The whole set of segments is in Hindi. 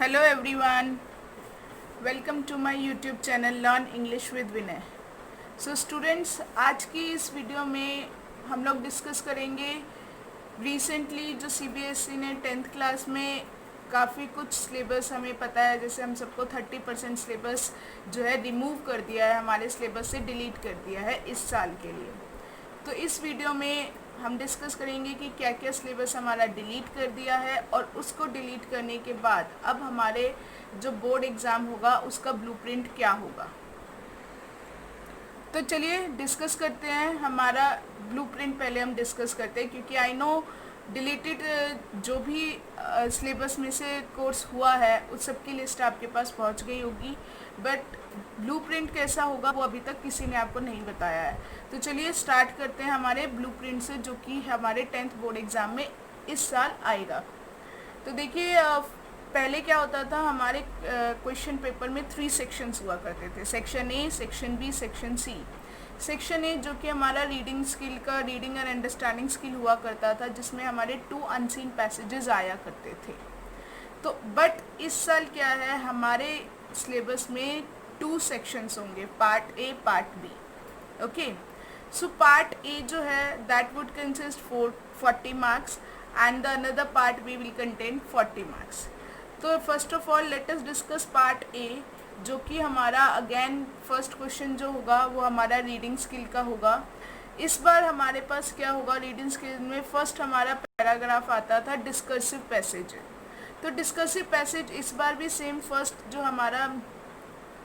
Hello everyone, welcome to my YouTube channel learn English with Vinay. So students, आज की इस वीडियो में हम लोग डिस्कस करेंगे रिसेंटली जो सीबीएसई ने 10th क्लास में काफ़ी कुछ सिलेबस हमें पता है, जैसे हम सबको 30% सिलेबस जो है रिमूव कर दिया है, हमारे सिलेबस से डिलीट कर दिया है इस साल के लिए। तो इस वीडियो में हम डिस्कस करेंगे कि क्या क्या सिलेबस हमारा डिलीट कर दिया है और उसको डिलीट करने के बाद अब हमारे जो बोर्ड एग्ज़ाम होगा उसका ब्लूप्रिंट क्या होगा। तो चलिए डिस्कस करते हैं हमारा ब्लूप्रिंट। पहले हम डिस्कस करते हैं क्योंकि आई नो डिलीटेड जो भी सिलेबस में से कोर्स हुआ है उस सब की लिस्ट आपके पास पहुंच गई होगी, बट ब्लूप्रिंट कैसा होगा वो अभी तक किसी ने आपको नहीं बताया है। तो चलिए स्टार्ट करते हैं हमारे ब्लूप्रिंट से, जो कि हमारे 10th बोर्ड एग्ज़ाम में इस साल आएगा। तो देखिए, पहले क्या होता था, हमारे क्वेश्चन पेपर में 3 सेक्शंस हुआ करते थे, section A, section B, section C. Section A जो कि हमारा रीडिंग स्किल का, रीडिंग एंड अंडरस्टैंडिंग स्किल हुआ करता था, जिसमें हमारे 2 अनसीन पैसेजेस आया करते थे। तो बट इस साल क्या है, हमारे सिलेबस में 2 सेक्शंस होंगे, part A, part B. Okay, so part A जो है that would consist 40 marks and the another part B will contain 40 marks. तो first of all let us discuss part A, जो कि हमारा अगेन फर्स्ट क्वेश्चन जो होगा वो हमारा रीडिंग स्किल का होगा। इस बार हमारे पास क्या होगा, रीडिंग स्किल में फर्स्ट हमारा पैराग्राफ आता था डिस्कर्सिव पैसेज। तो डिस्कर्सिव पैसेज इस बार भी सेम, फर्स्ट जो हमारा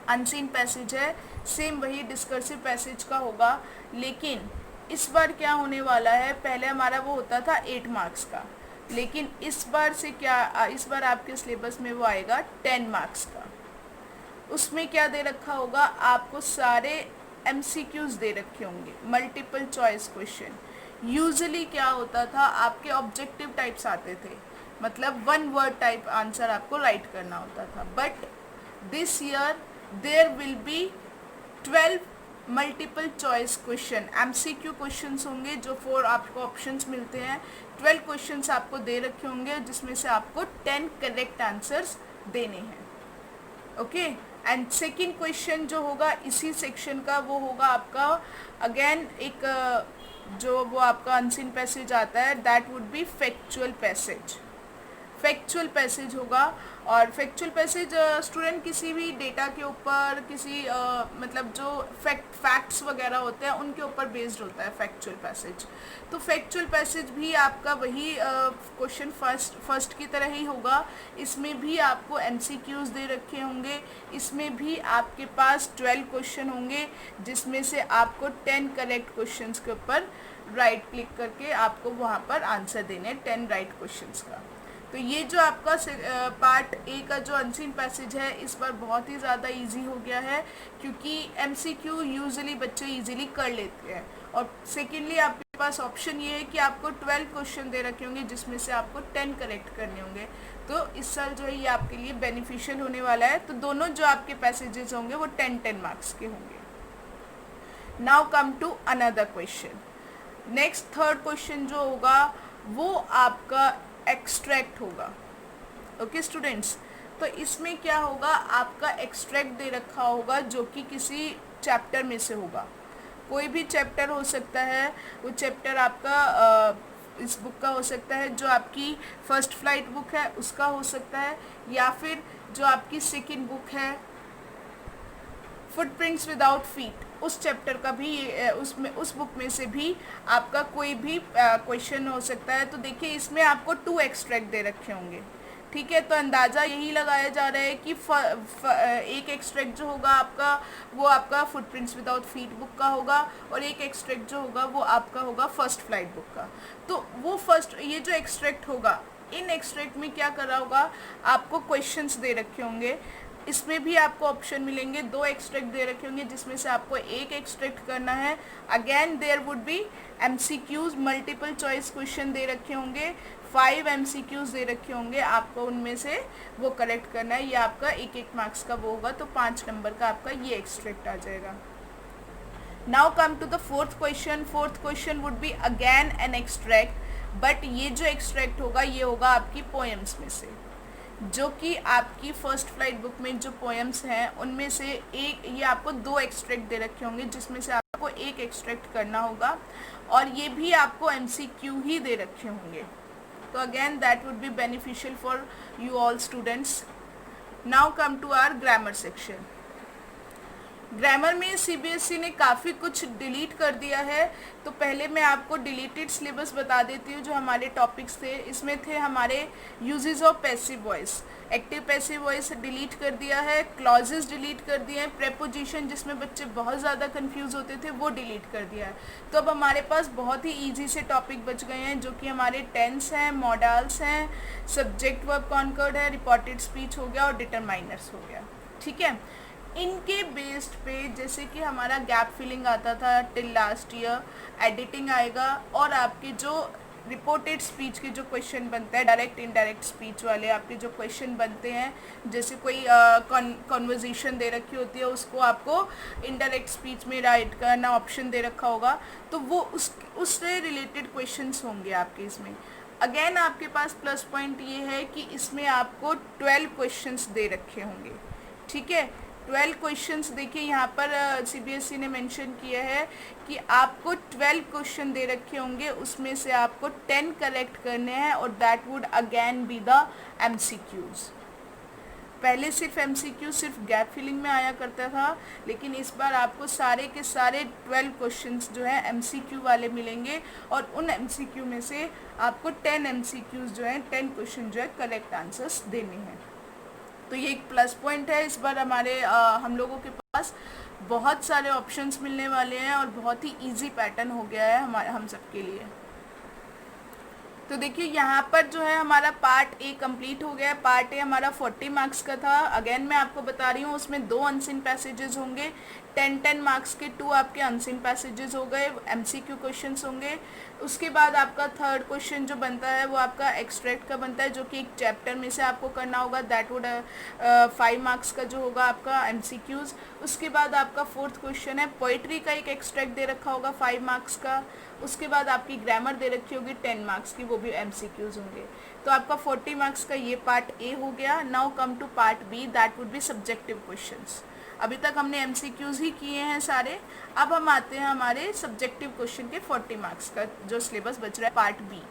अनसीन पैसेज है सेम वही डिस्कर्सिव पैसेज का होगा, लेकिन इस बार क्या होने वाला है, पहले हमारा वो होता था 8 मार्क्स का, लेकिन इस बार से क्या, इस बार आपके सिलेबस में वो आएगा 10 मार्क्स का। उसमें क्या दे रखा होगा, आपको सारे एमसीक्यूज दे रखे होंगे, मल्टीपल चॉइस क्वेश्चन। यूजुअली क्या होता था, आपके ऑब्जेक्टिव टाइप्स आते थे, मतलब 1 वर्ड टाइप आंसर आपको राइट करना होता था, but this year there will be 12 multiple choice question, MCQ questions होंगे, जो 4 आपको ऑप्शंस मिलते हैं। 12 क्वेश्चंस आपको दे रखे होंगे, जिसमें से आपको 10 करेक्ट आंसर्स देने हैं। ओके, एंड सेकंड क्वेश्चन जो होगा इसी सेक्शन का, वो होगा आपका अगेन एक जो वो आपका अनसीन पैसेज आता है, that would B factual passage. Factual passage होगा, और फैक्चुअल पैसेज स्टूडेंट किसी भी डेटा के ऊपर, किसी मतलब जो फैक्ट्स वगैरह होते हैं उनके ऊपर बेस्ड होता है फैक्चुअल पैसेज। तो फैक्चुअल पैसेज भी आपका वही क्वेश्चन फर्स्ट की तरह ही होगा। इसमें भी आपको एमसीक्यूज दे रखे होंगे, इसमें भी आपके पास 12 क्वेश्चन होंगे, जिसमें से आपको 10 करेक्ट क्वेश्चंस के ऊपर राइट क्लिक करके आपको वहाँ पर आंसर देने, 10 राइट क्वेश्चंस का। तो ये जो आपका पार्ट ए का जो अनसीन पैसेज है इस बार बहुत ही ज़्यादा इजी हो गया है, क्योंकि एमसीक्यू यूजुअली बच्चे इजीली कर लेते हैं, और सेकेंडली आपके पास ऑप्शन ये है कि आपको 12 क्वेश्चन दे रखे होंगे, जिसमें से आपको 10 करेक्ट करने होंगे। तो इस साल जो है ये आपके लिए बेनिफिशियल होने वाला है। तो दोनों जो आपके पैसेजेस होंगे वो 10-10 मार्क्स के होंगे। Now come to another question. Next third question जो होगा वो आपका एक्सट्रैक्ट होगा। ओके स्टूडेंट्स, तो इसमें क्या होगा, आपका एक्सट्रैक्ट दे रखा होगा, जो कि किसी चैप्टर में से होगा। कोई भी चैप्टर हो सकता है, वो चैप्टर आपका इस बुक का हो सकता है, जो आपकी फर्स्ट फ्लाइट बुक है उसका हो सकता है, या फिर जो आपकी सेकंड बुक है फुटप्रिंट्स विदाउट फीट, उस चैप्टर का भी उसमें, उस बुक में से भी आपका कोई भी क्वेश्चन हो सकता है। तो देखिए इसमें आपको 2 एक्सट्रैक्ट दे रखे होंगे, ठीक है। तो अंदाज़ा यही लगाया जा रहा है कि एक एक्सट्रैक्ट जो होगा आपका वो आपका फुटप्रिंट्स विदाउट फीट बुक का होगा, और एक एक्सट्रैक्ट जो होगा वो आपका होगा फर्स्ट फ्लाइट बुक का। तो वो फर्स्ट, ये जो एक्सट्रैक्ट होगा, इन एक्सट्रैक्ट में क्या करा होगा, आपको क्वेश्चंस दे रखे होंगे। इसमें भी आपको ऑप्शन मिलेंगे, 2 एक्सट्रैक्ट दे रखे होंगे, जिसमें से आपको एक एक्सट्रैक्ट करना है। Again there would be MCQs, multiple choice question दे रखे होंगे, 5 एमसीक्यूज दे रखे होंगे, आपको उनमें से वो करेक्ट करना है। ये आपका 1-1 मार्क्स का वो होगा, तो 5 नंबर का आपका ये एक्सट्रैक्ट आ जाएगा। Now come to the fourth question. Fourth question would be again an extract, but ये जो एक्सट्रैक्ट होगा ये होगा आपकी पोएम्स में से। जो कि आपकी फर्स्ट फ्लाइट बुक में जो पोएम्स हैं उनमें से एक, ये आपको 2 एक्सट्रैक्ट दे रखे होंगे जिसमें से आपको एक एक्सट्रैक्ट करना होगा, और ये भी आपको MCQ ही दे रखे होंगे। तो again that would be beneficial for you all students. Now come to our grammar section. Grammar में CBSE ने काफ़ी कुछ डिलीट कर दिया है, तो पहले मैं आपको डिलीटेड सिलेबस बता देती हूँ जो हमारे टॉपिक्स थे। इसमें थे हमारे uses of passive voice, active passive voice delete कर दिया है, क्लॉजेस डिलीट कर दिए हैं, प्रेपोजिशन जिसमें बच्चे बहुत ज़्यादा कंफ्यूज होते थे वो डिलीट कर दिया है। तो अब हमारे पास बहुत ही ईजी से टॉपिक बच गए हैं जो कि हमारे टेंस हैं, मॉडल्स हैं, सब्जेक्ट वर्ब कॉन्कर्ड है, रिपोर्टेड स्पीच हो गया और डिटरमाइनर्स हो गया। ठीक है, इनके बेस्ड पे जैसे कि हमारा गैप फिलिंग आता था टिल लास्ट ईयर, एडिटिंग आएगा, और आपके जो रिपोर्टेड स्पीच के जो क्वेश्चन बनते हैं, डायरेक्ट इनडायरेक्ट स्पीच वाले आपके जो क्वेश्चन बनते हैं, जैसे कोई कॉन्वर्जेशन दे रखी होती है उसको आपको इनडायरेक्ट स्पीच में राइट करना ऑप्शन दे रखा होगा, तो वो उससे रिलेटेड क्वेश्चंस होंगे आपके इसमें। अगेन आपके पास प्लस पॉइंट ये है कि इसमें आपको 12 क्वेश्चंस दे रखे होंगे। ठीक है, 12 क्वेश्चंस देखिए यहाँ पर CBSE ने मेंशन किया है कि आपको 12 क्वेश्चन दे रखे होंगे, उसमें से आपको 10 करेक्ट करने हैं, और that would again be the MCQs। पहले सिर्फ MCQ सिर्फ गैप फिलिंग में आया करता था, लेकिन इस बार आपको सारे के सारे 12 क्वेश्चंस जो है MCQ वाले मिलेंगे, और उन MCQ में से आपको 10 MCQs जो हैं 10 क्वेश्चन जो है करेक्ट आंसर्स देने हैं। तो ये एक प्लस पॉइंट है। इस बार हमारे हम लोगों के पास बहुत सारे ऑप्शंस मिलने वाले हैं और बहुत ही इजी पैटर्न हो गया है हम सब के लिए। तो देखिए यहाँ पर जो है हमारा पार्ट ए कंप्लीट हो गया है। पार्ट ए हमारा 40 मार्क्स का था। अगेन मैं आपको बता रही हूँ उसमें 2 अनसीन पैसेजेस होंगे, 10 मार्क्स के 2 आपके अनसीन पैसेजेस हो गए, MCQ क्वेश्चंस होंगे। उसके बाद आपका थर्ड क्वेश्चन जो बनता है वो आपका एक्सट्रैक्ट का बनता है, जो कि एक चैप्टर में से आपको करना होगा, दैट वुड 5 मार्क्स का जो होगा आपका MCQs। उसके बाद आपका फोर्थ क्वेश्चन है पोइट्री का, एक एक्सट्रैक्ट दे रखा होगा 5 मार्क्स का। उसके बाद आपकी ग्रामर दे रखी होगी 10 मार्क्स की, वो भी MCQs होंगे। तो आपका 40 मार्क्स का ये पार्ट ए हो गया। Now come to part B, that would be subjective questions. अभी तक हमने MCQs ही किए हैं सारे। अब हम आते हैं हमारे सब्जेक्टिव क्वेश्चन के 40 मार्क्स का जो सिलेबस बच रहा है पार्ट बी।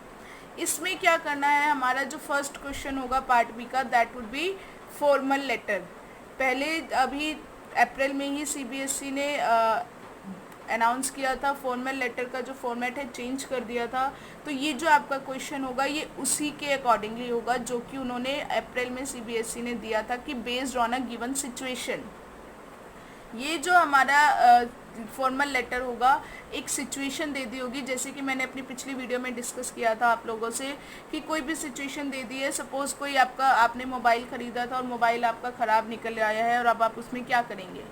इसमें क्या करना है, हमारा जो फर्स्ट क्वेश्चन होगा पार्ट बी का, that would be formal letter. पहले अभी अप्रैल में ही CBSE ने अनाउंस किया था, फॉर्मल लेटर का जो फॉर्मेट है चेंज कर दिया था। तो ये जो आपका क्वेश्चन होगा ये उसी के अकॉर्डिंगली होगा जो कि उन्होंने अप्रैल में CBSE ने दिया था कि based on a given situation. ये जो हमारा फॉर्मल लेटर होगा एक सिचुएशन दे दी होगी, जैसे कि मैंने अपनी पिछली वीडियो में डिस्कस किया था आप लोगों से कि कोई भी सिचुएशन दे दी है। सपोज़ कोई आपने मोबाइल ख़रीदा था और मोबाइल आपका ख़राब निकल आया है और अब आप उसमें क्या करेंगे।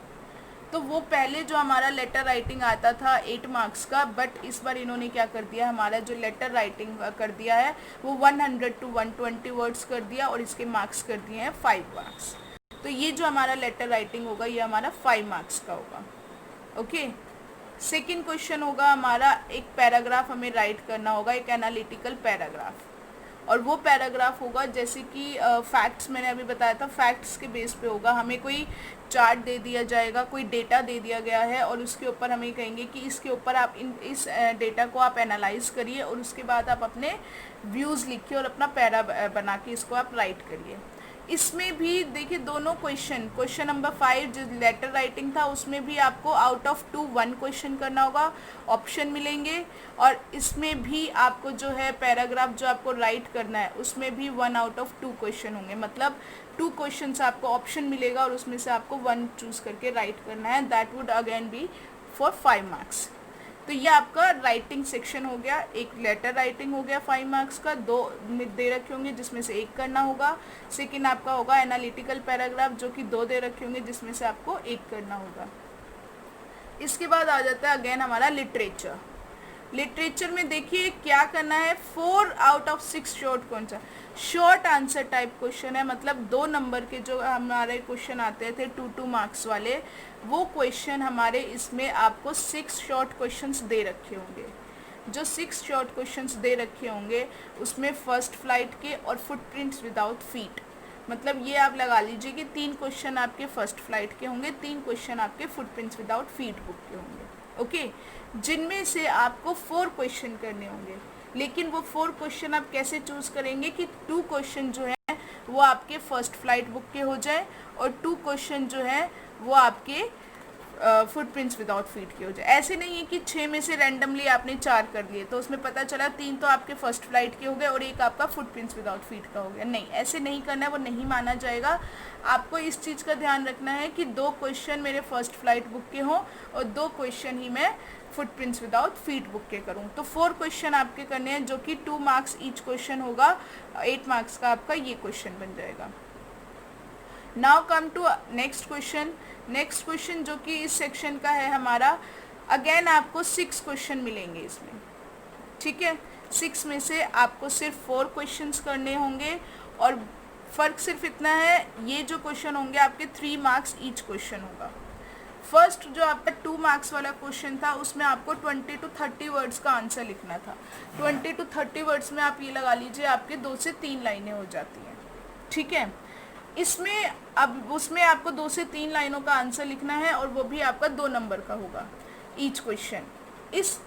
तो वो पहले जो हमारा लेटर राइटिंग आता था 8 मार्क्स का, बट इस बार इन्होंने क्या कर दिया, हमारा जो लेटर राइटिंग कर दिया है वो 100 to 120 वर्ड्स कर दिया और इसके मार्क्स कर दिए हैं 5 मार्क्स। तो ये जो हमारा लेटर राइटिंग होगा ये हमारा 5 मार्क्स का होगा। ओके, सेकंड क्वेश्चन होगा हमारा एक पैराग्राफ हमें राइट करना होगा, एक एनालिटिकल पैराग्राफ। और वो पैराग्राफ होगा जैसे कि फैक्ट्स मैंने अभी बताया था, फैक्ट्स के बेस पे होगा। हमें कोई चार्ट दे दिया जाएगा, कोई डेटा दे दिया गया है और उसके ऊपर हमें कहेंगे कि इसके ऊपर आप इस डेटा को आप एनालाइज करिए और उसके बाद आप अपने व्यूज़ लिखिए और अपना पैरा बना के इसको आप राइट करिए। इसमें भी देखिए दोनों क्वेश्चन नंबर 5 जो लेटर राइटिंग था उसमें भी आपको आउट ऑफ 2 1 क्वेश्चन करना होगा, ऑप्शन मिलेंगे। और इसमें भी आपको जो है पैराग्राफ जो आपको राइट करना है उसमें भी 1 आउट ऑफ 2 क्वेश्चन होंगे, मतलब 2 क्वेश्चन से आपको ऑप्शन मिलेगा और उसमें से आपको 1 चूज करके राइट करना है, that would again be for 5 marks. तो ये आपका राइटिंग सेक्शन हो गया। एक लेटर राइटिंग हो गया 5 मार्क्स का, 2 दे रखे होंगे जिसमें से 1 करना होगा। सेकंड आपका होगा एनालिटिकल पैराग्राफ जो कि 2 दे रखे होंगे जिसमें से आपको 1 करना होगा। इसके बाद आ जाता है अगेन हमारा लिटरेचर। लिटरेचर में देखिए क्या करना है, 4 out of 6 short answer type question है, मतलब 2 नंबर के जो हमारे क्वेश्चन आते थे 2 मार्क्स वाले, वो क्वेश्चन हमारे इसमें आपको 6 शॉर्ट क्वेश्चंस दे रखे होंगे। जो 6 शॉर्ट क्वेश्चंस दे रखे होंगे उसमें फर्स्ट फ्लाइट के और फुटप्रिंट्स विदाउट फीट, मतलब ये आप लगा लीजिए कि 3 क्वेश्चन आपके फर्स्ट फ्लाइट के होंगे, 3 क्वेश्चन आपके फुटप्रिंट्स विदाउट फीट बुक के होंगे, ओके। जिनमें से आपको 4 क्वेश्चन करने होंगे, लेकिन वो 4 क्वेश्चन आप कैसे चूज करेंगे कि 2 क्वेश्चन जो है वो आपके फर्स्ट फ्लाइट बुक के हो जाए और 2 क्वेश्चन जो है वो आपके फुटप्रिंट्स विदाउट फीट के हो जाए। ऐसे नहीं है कि 6 में से रैंडमली आपने 4 कर लिए तो उसमें पता चला 3 तो आपके फर्स्ट फ्लाइट के हो गए और एक आपका फुटप्रिंट्स विदाउट फीट का हो गया। नहीं, ऐसे नहीं करना है, वो नहीं माना जाएगा। आपको इस चीज़ का ध्यान रखना है कि 2 क्वेश्चन मेरे फर्स्ट फ्लाइट बुक के हों और 2 क्वेश्चन ही मैं फुटप्रिंट्स विदाउट फीट बुक के करूँ। तो 4 क्वेश्चन आपके करने हैं, जो कि 2 मार्क्स ईच क्वेश्चन होगा, 8 मार्क्स का आपका ये क्वेश्चन बन जाएगा। Now come to next question. Next question जो कि इस सेक्शन का है हमारा, अगेन आपको 6 क्वेश्चन मिलेंगे इसमें, ठीक है। 6 में से आपको सिर्फ 4 क्वेश्चंस करने होंगे और फ़र्क सिर्फ इतना है, ये जो क्वेश्चन होंगे आपके 3 मार्क्स ईच क्वेश्चन होगा। फर्स्ट जो आपका 2 मार्क्स वाला क्वेश्चन था उसमें आपको 20 to 30 वर्ड्स का आंसर लिखना था। 20 to 30 वर्ड्स में आप ये लगा लीजिए आपके 2 से 3 लाइनें हो जाती हैं, ठीक है। इसमें अब उसमें आपको 2 से 3 लाइनों का आंसर लिखना है और वो भी आपका 2 नंबर का होगा ईच क्वेश्चन। इस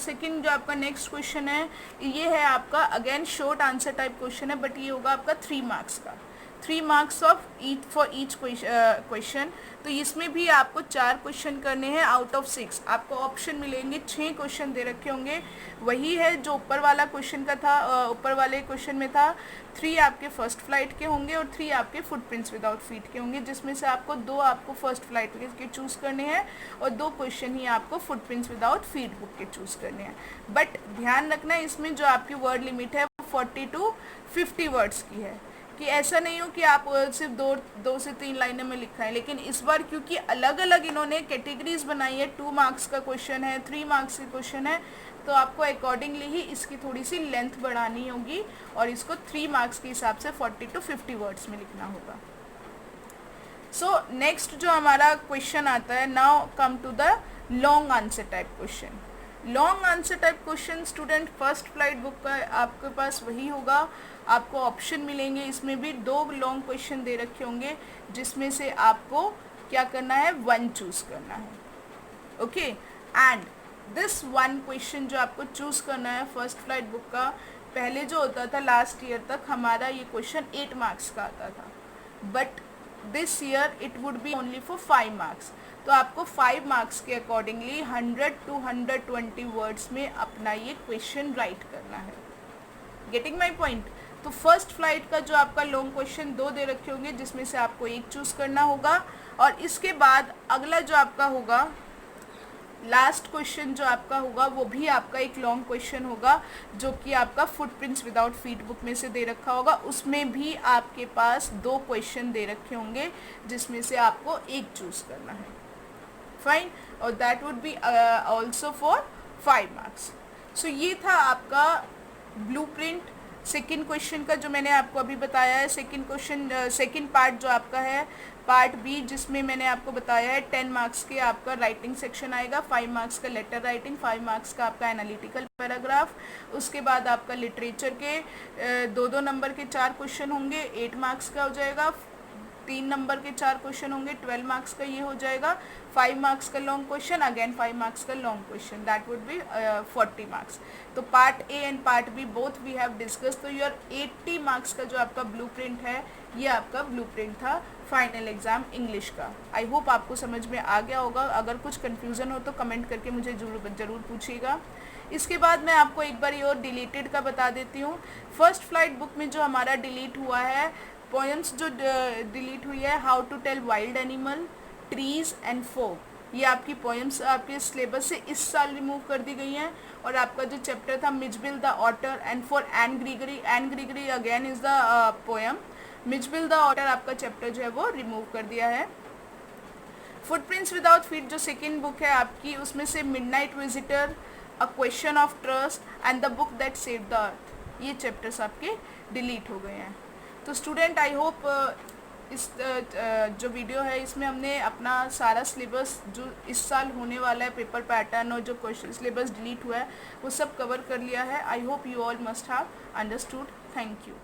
सेकंड जो आपका नेक्स्ट क्वेश्चन है ये है आपका again short answer type question है, बट ये होगा आपका 3 मार्क्स का, 3 marks of each for each question. तो इसमें भी आपको 4 क्वेश्चन करने हैं आउट ऑफ 6। आपको ऑप्शन मिलेंगे, 6 क्वेश्चन दे रखे होंगे, वही है जो ऊपर वाला क्वेश्चन का था, ऊपर वाले क्वेश्चन में था। 3 आपके फर्स्ट फ्लाइट के होंगे और 3 आपके फुटप्रिंट्स विदाउट फीट के होंगे, जिसमें से आपको 2 आपको फर्स्ट फ्लाइट के चूज़ करने हैं और 2 क्वेश्चन ही आपको फुटप्रिंट्स विदाउट फीट बुक के चूज़ करने हैं। बट ध्यान रखना इसमें जो आपकी वर्ड लिमिट है वो 40 to 50 वर्ड्स की है, कि ऐसा नहीं हो कि आप सिर्फ 2 से 3 लाइनों में लिखा है। लेकिन इस बार क्योंकि अलग अलग इन्होंने कैटेगरीज बनाई है, 2 मार्क्स का क्वेश्चन है, 3 मार्क्स का क्वेश्चन है, तो आपको अकॉर्डिंगली ही इसकी थोड़ी सी लेंथ बढ़ानी होगी और इसको 3 मार्क्स के हिसाब से 40 to 50 वर्ड्स में लिखना होगा। सो नेक्स्ट जो हमारा क्वेश्चन आता है, now come to the long answer type question. Long answer type question student first flight book का आपके पास वही होगा। आपको ऑप्शन मिलेंगे, इसमें भी 2 लॉन्ग क्वेश्चन दे रखे होंगे, जिसमें से आपको क्या करना है, 1 चूज़ करना है, ओके। एंड दिस 1 क्वेश्चन जो आपको चूज़ करना है फर्स्ट फ्लाइट बुक का, पहले जो होता था लास्ट ईयर तक हमारा ये क्वेश्चन 8 मार्क्स का आता था, but this year it would be only for 5 marks. तो आपको 5 मार्क्स के अकॉर्डिंगली 100 to 120 वर्ड्स में अपना ये क्वेश्चन राइट करना है। Getting my point? तो फर्स्ट फ्लाइट का जो आपका लॉन्ग क्वेश्चन 2 दे रखे होंगे, जिसमें से आपको 1 चूज़ करना होगा और इसके बाद अगला जो आपका होगा लास्ट क्वेश्चन जो आपका होगा वो भी आपका एक लॉन्ग क्वेश्चन होगा, जो कि आपका फुटप्रिंट्स विदाउट फीट बुक में से दे रखा होगा। उसमें भी आपके पास 2 क्वेश्चन दे रखे होंगे, जिसमें से आपको 1 चूज़ करना है, फाइन। और that would be also for 5 marks. So ये था आपका ब्लूप्रिंट सेकंड क्वेश्चन का जो मैंने आपको अभी बताया है। सेकंड क्वेश्चन सेकंड पार्ट जो आपका है पार्ट बी, जिसमें मैंने आपको बताया है 10 मार्क्स के आपका राइटिंग सेक्शन आएगा, 5 मार्क्स का लेटर राइटिंग, 5 मार्क्स का आपका एनालिटिकल पैराग्राफ। उसके बाद आपका लिटरेचर के 2-2 नंबर के 4 क्वेश्चन होंगे, 8 मार्क्स का हो जाएगा। 3 नंबर के 4 क्वेश्चन होंगे, 12 मार्क्स का ये हो जाएगा। 5 मार्क्स का लॉन्ग क्वेश्चन, अगेन 5 मार्क्स का long question, that would be 40 marks. तो part A and part B both we have discuss. तो योर 80 मार्क्स का जो आपका ब्लूप्रिंट है, ये आपका ब्लूप्रिंट था फाइनल एग्जाम इंग्लिश का। आई होप आपको समझ में आ गया होगा। अगर कुछ कन्फ्यूज़न हो तो कमेंट करके मुझे ज़रूर पूछिएगा। इसके बाद मैं आपको एक बार और डिलीटेड का बता देती हूँ। फर्स्ट फ्लाइट बुक में जो हमारा डिलीट हुआ है, पोएम्स जो डिलीट हुई है, how to tell wild animal, trees and folk, ये आपकी पोएम्स आपके सिलेबस से इस साल रिमूव कर दी गई हैं। और आपका जो चैप्टर था Mijbil the otter and for Anne Gregory again is the poem, Mijbil the otter आपका चैप्टर जो है वो रिमूव कर दिया है। फुटप्रिंट्स विदाउट फीट जो सेकेंड बुक है आपकी, उसमें से midnight visitor, a question of trust and the book that saved the earth, ये चैप्टर्स आपके डिलीट हो गए हैं। तो स्टूडेंट आई होप इस जो वीडियो है इसमें हमने अपना सारा सिलेबस जो इस साल होने वाला है, पेपर पैटर्न और जो क्वेश्चन सिलेबस डिलीट हुआ है वो सब कवर कर लिया है। I hope you all must have understood. Thank you.